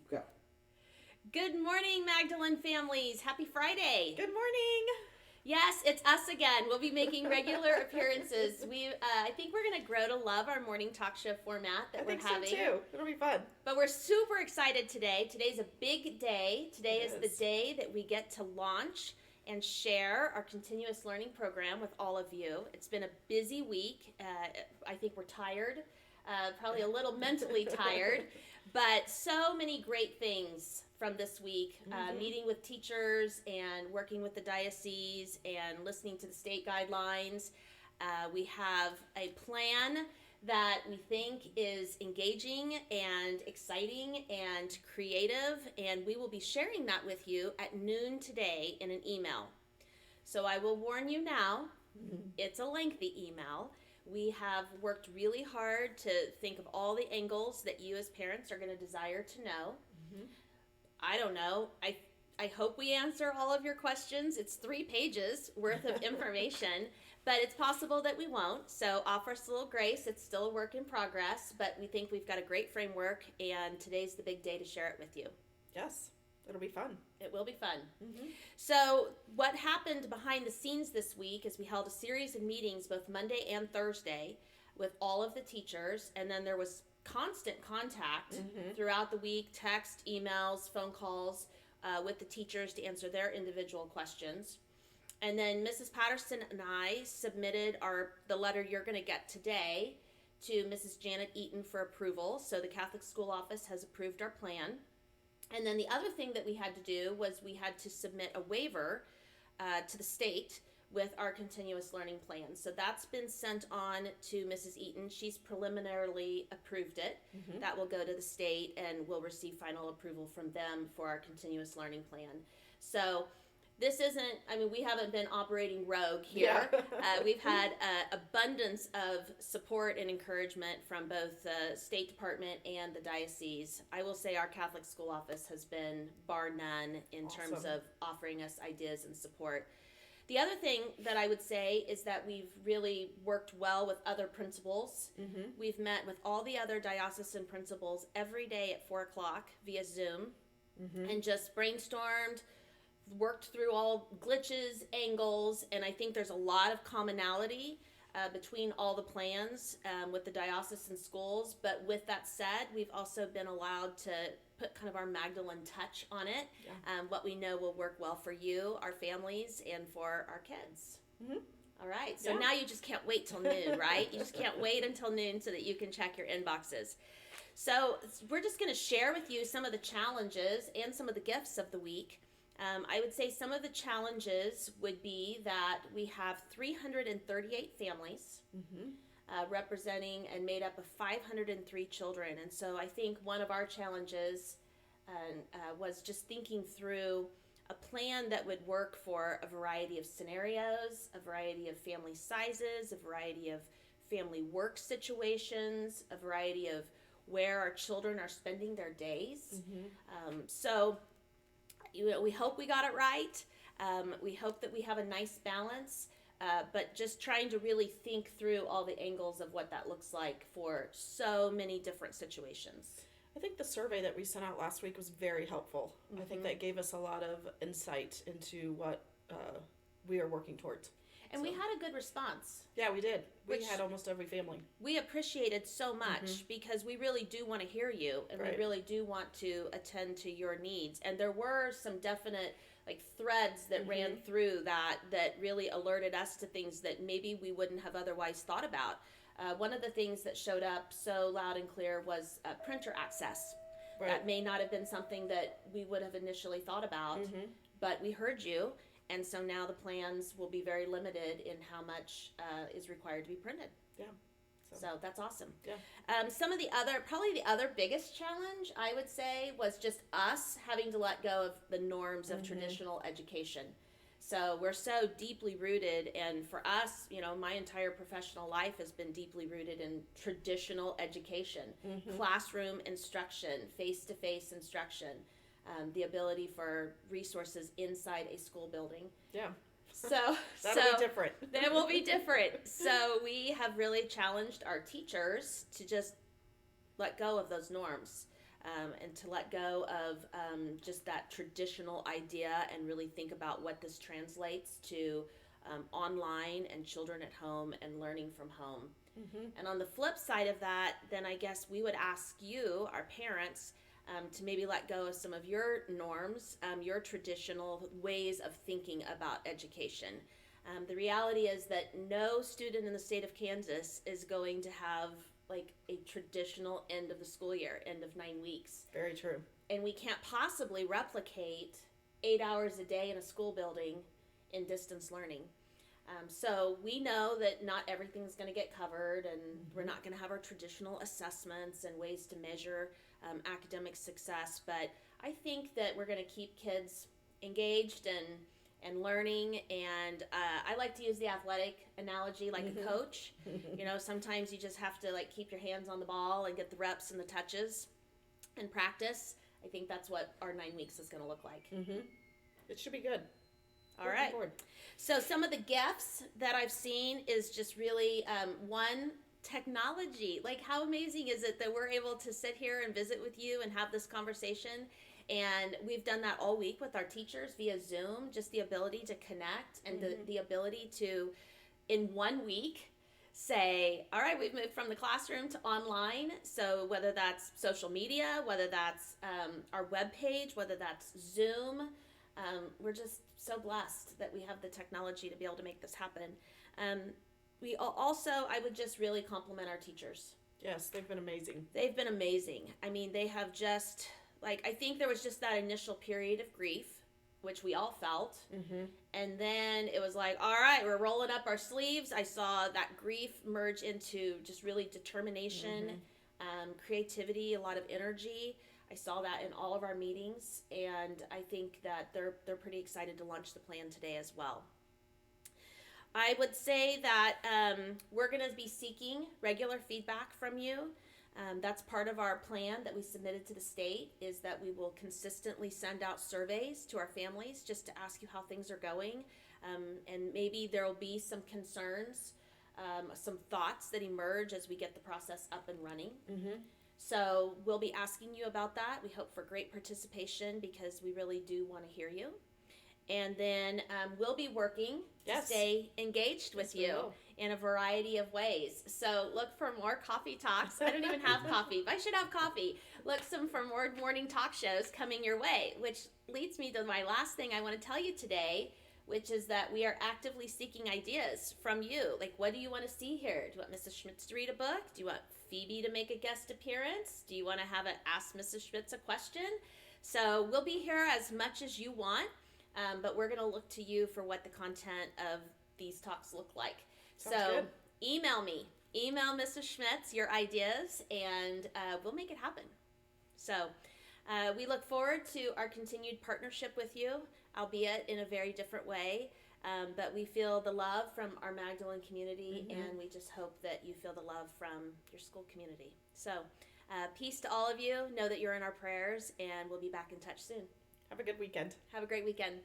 Go. Good morning, Magdalene families. Happy Friday. Good morning. Yes, it's us again. We'll be making regular appearances. I think we're going to grow to love our morning talk show format that I we're think having. so too. It'll be fun. But we're super excited today. Today's a big day. Today is It the is. day that we get to launch and share our continuous learning program with all of you. It's been a busy week. I think we're tired, probably a little mentally tired, but so many great things from this week. Meeting with teachers and working with the diocese and listening to the state guidelines. We have a plan that we think is engaging and exciting and creative, and we will be sharing that with you at noon today in an email. So I will warn you now, it's a lengthy email. We have worked really hard to think of all the angles that you as parents are going to desire to know. I don't know. I hope we answer all of your questions. It's 3 pages worth of information, but it's possible that we won't. So offer us a little grace. It's still a work in progress, but we think we've got a great framework, and today's the big day to share it with you. Yes, it'll be fun. It will be fun. So what happened behind the scenes this week is we held a series of meetings both Monday and Thursday with all of the teachers, and then there was constant contact throughout the week, text, emails, phone calls, with the teachers to answer their individual questions. And then Mrs. Patterson and I submitted the letter you're going to get today to Mrs. Janet Eaton for approval. So the Catholic School Office has approved our plan. And then the other thing that we had to do was we had to submit a waiver to the state with our continuous learning plan. So that's been sent on to Mrs. Eaton. She's preliminarily approved it. That will go to the state and we'll receive final approval from them for our continuous learning plan. So this isn't, we haven't been operating rogue here. Yeah. We've had abundance of support and encouragement from both the State Department and the diocese. I will say our Catholic School Office has been bar none in terms Awesome. of offering us ideas and support. The other thing that I would say is that we've really worked well with other principals. We've met with all the other diocesan principals every day at 4 o'clock via Zoom and just brainstormed, worked through all glitches, angles, and I think there's a lot of commonality between all the plans with the diocesan schools. But with that said, we've also been allowed to put kind of our Magdalene touch on it, what we know will work well for you, our families, and for our kids. All right, so now you just can't wait till noon, right? You just can't wait until noon so that you can check your inboxes. So we're just going to share with you some of the challenges and some of the gifts of the week. I would say some of the challenges would be that we have 338 families representing and made up of 503 children. And so I think one of our challenges was just thinking through a plan that would work for a variety of scenarios, a variety of family sizes, a variety of family work situations, a variety of where our children are spending their days. So we hope we got it right. We hope that we have a nice balance, but just trying to really think through all the angles of what that looks like for so many different situations. I think the survey that we sent out last week was very helpful. I think that gave us a lot of insight into what we are working towards. And we had a good response. Yeah, we did. We Which- had almost every family. We appreciated so much because we really do want to hear you, and we Right. really do want to attend to your needs. And there were some definite threads that ran through that really alerted us to things that maybe we wouldn't have otherwise thought about. One of the things that showed up so loud and clear was printer access. Right. That may not have been something that we would have initially thought about, but we heard you. And so now the plans will be very limited in how much is required to be printed. Yeah. So that's awesome. Yeah. Some of the other biggest challenge, I would say, was just us having to let go of the norms of traditional education. So we're so deeply rooted, and for us, my entire professional life has been deeply rooted in traditional education, classroom instruction, face-to-face instruction. The ability for resources inside a school building. Yeah. So That'll be different. It will be different. So we have really challenged our teachers to just let go of those norms. and to let go of just that traditional idea and really think about what this translates to online and children at home and learning from home. And on the flip side of that, then I guess we would ask you, our parents, to maybe let go of some of your norms, your traditional ways of thinking about education. The reality is that no student in the state of Kansas is going to have like a traditional end of the school year, end of 9 weeks. Very true. And we can't possibly replicate 8 hours a day in a school building in distance learning. So we know that not everything's going to get covered, and we're not going to have our traditional assessments and ways to measure academic success. But I think that we're going to keep kids engaged and learning. And I like to use the athletic analogy like a coach. You know, sometimes you just have to like keep your hands on the ball and get the reps and the touches and practice. I think that's what our 9 weeks is going to look like. It should be good. All right. So some of the gifts that I've seen is just really, one, technology. Like, how amazing is it that we're able to sit here and visit with you and have this conversation? And we've done that all week with our teachers via Zoom, just the ability to connect and the ability to, in 1 week, say, all right, we've moved from the classroom to online. So whether that's social media, whether that's our webpage, whether that's Zoom, we're just so blessed that we have the technology to be able to make this happen. We also, I would just really compliment our teachers. Yes, they've been amazing. They've been amazing. I mean, they have just, like, I think there was just that initial period of grief, which we all felt. And then it was like, all right, we're rolling up our sleeves. I saw that grief merge into just really determination, creativity, a lot of energy. I saw that in all of our meetings, and I think that they're pretty excited to launch the plan today as well. I would say that we're going to be seeking regular feedback from you. That's part of our plan that we submitted to the state, is that we will consistently send out surveys to our families just to ask you how things are going. And maybe there will be some concerns, some thoughts that emerge as we get the process up and running. So we'll be asking you about that. We hope for great participation because we really do want to hear you. And then we'll be working to stay engaged with you in a variety of ways. So look for more coffee talks. I don't even have coffee, but I should have coffee. Look for more morning talk shows coming your way, which leads me to my last thing I want to tell you today, which is that we are actively seeking ideas from you. Like, what do you want to see here? Do you want Mrs. Schmitz to read a book? Do you want Phoebe to make a guest appearance? Do you want to have it ask Mrs. Schmitz a question? So we'll be here as much as you want, but we're going to look to you for what the content of these talks look like. Sounds good. Email me. Email Mrs. Schmitz your ideas, and we'll make it happen. So we look forward to our continued partnership with you, albeit in a very different way. But we feel the love from our Magdalene community, and we just hope that you feel the love from your school community. So peace to all of you. Know that you're in our prayers, and we'll be back in touch soon. Have a good weekend. Have a great weekend.